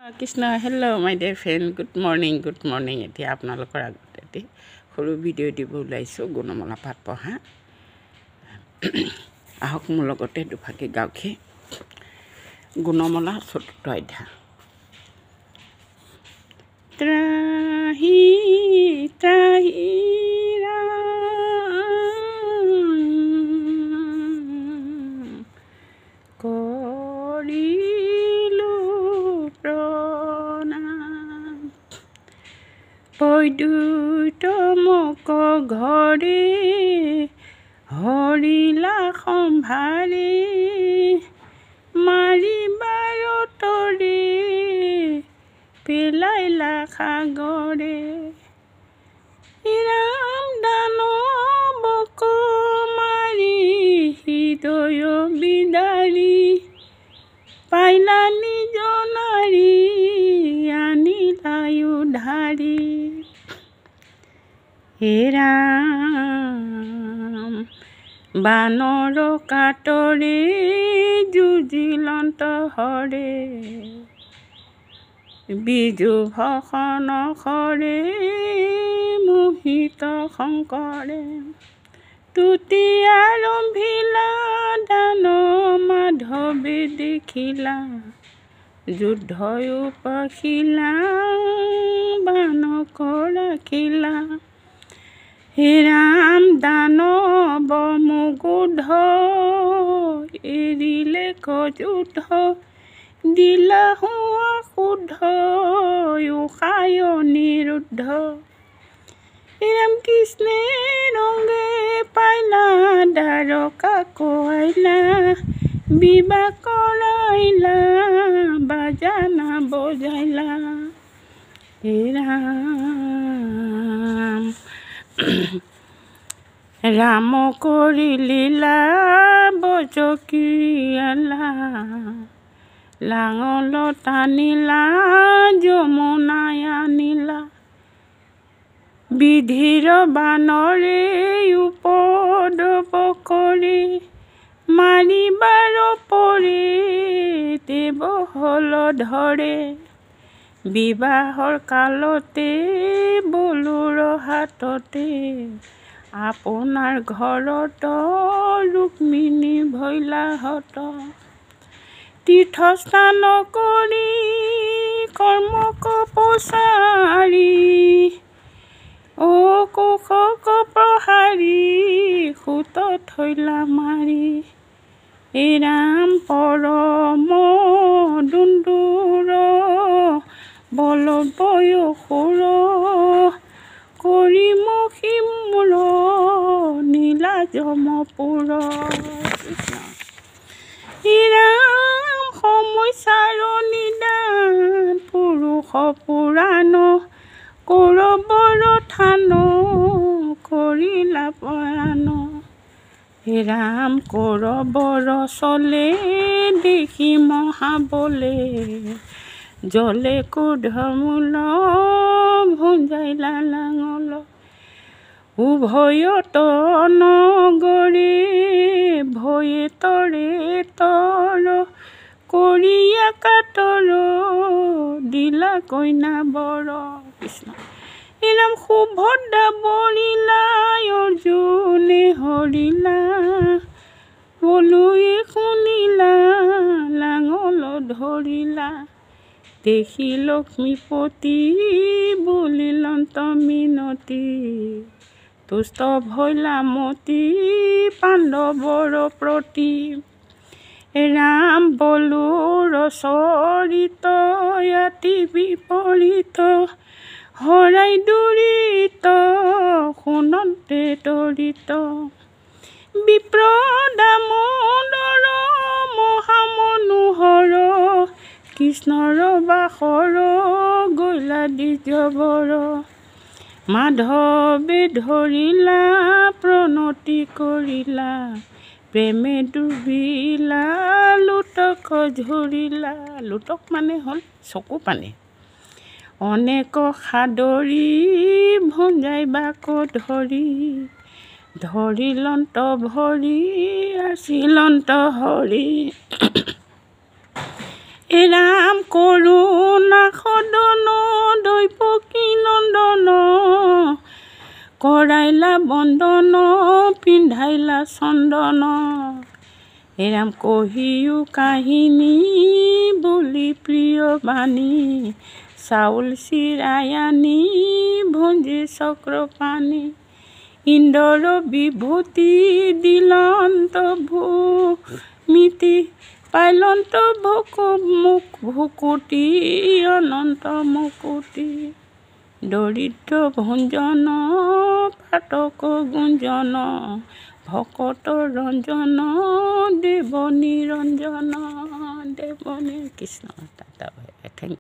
Krishna, hello my dear friend. Good morning. এতিয়া আপোনালোকৰ আগতে এটি সৰু ভিডিঅ' দিব ওলাইছো গুণমলা পাঠ পঢ়া আহক মোৰ লগতে দুফাকে গাওখে গুণমলা ৪ৰ্থ অধ্যায় ত্ৰাহি ত্ৰাহি বৈদ্যুতমক ঘৰে হৰিলা সম্ভাৰে মাৰিবাৰ তৰে পেলাইলা সাগৰে ৰাম দানৱক মাৰি হৃদয় বিদাৰি পাইলা নিজ নাৰী আনিলাই উধাৰি হে ৰাম বানৰ কাটৰে যুঁজিলন্ত হৰে বিজু ভখন খৰে মোহিত শংকৰে তুতি আৰম্ভিলা দান মাধৱে দেখিলা যুদ্ধ উপখিলা বানক ৰাখিলা হে ৰাম দানৱ মুগুধ এৰিলে যুদ্ধ দিলা হোৱা শুদ্ধ উষায় নিৰুদ্ধ ৰাম কৃষ্ণে ৰংগে পাইলা দ্বাৰকা কোৱাইলা বিবাহ কৰাইলা বাজানা বজাইলা হে ৰাম ৰাম কৰি লীলা বজকিয়ালা লাঙল টানিলা যমুনাই আনিলা বিধিৰ বানৰে উপদ্ৰৱ কৰি মাৰিবাৰ পৰে দেৱ হল ধৰে বিবাহৰ কালতে বলুৰ হাততে আপোনাৰ ঘৰত ৰুক্মিণী ভৈলাহত তীৰ্থস্থান কৰি কৰ্মক প্ৰচাৰি কুশক প্ৰহাৰী সুত থৈলা মাৰি হে ৰাম পৰম দুন্দুৰ বলবয় সুৰ কৰি মহিমূৰ নীলা যমপুৰ হে ৰাম সমস্যাৰ নিদান পুৰুষ পুৰাণ কৌৰৱৰ থান কৰিলা প্ৰয়াণ হে ৰাম কৌৰৱৰ চলে দেখি মহাবলে জলে ক্ৰোধমূল ভুঞ্জাইলা লাঙল উভয়ত নগৰে ভয়ে তৰে তৰ কৰিয়া কাতৰ দিলা কইনা বৰ কৃষ্ণ ৰাম সুভদ্ৰা বৰিলা অৰ্জুনে হৰিলা বলুৱে শুনিলা লাঙল ধৰিলা দেখি লক্ষ্মীপতি বুলিলন্ত মিনতি তুষ্ট ভৈলা মতি পাণ্ডৱৰ প্ৰতি ৰাম বলুৰ চৰিত অতি বিপৰীত হৰাই দুৰিত শুনতে তৰিত বিপ্ৰ দামোদৰ মহামনোহৰ কৃষ্ণৰ বাসৰ গৈলা দ্বিজবৰ মাধৱে ধৰিলা প্ৰণতি কৰিলা প্ৰেমে ডুবিলা লুটক ঝৰিলা লুটক মানে হ'ল চকু পানী অনেক সাদৰী ভঞ্জাইবাক ধৰি ধৰিলন্ত ভৰি আছিলন্ত হৰি ৰাম কৰুণা বন্দন পিন্ধাইলা চন্দন এৰাম কহিও কাহিনী বুলি প্ৰিয় বাণী চাউল চিৰাই আনি ভঞ্জি চক্ৰপাণি ইন্দ্ৰৰ বিভূতি দিলন্ত ভূমিতি পাইলন্ত ভুকুটি অনন্ত মুকুটি দৰিদ্ৰ ভঞ্জন পাতক গুঞ্জন ভকত ৰঞ্জন দেৱ নিৰঞ্জন দেৱনী কৃষ্ণ দাদা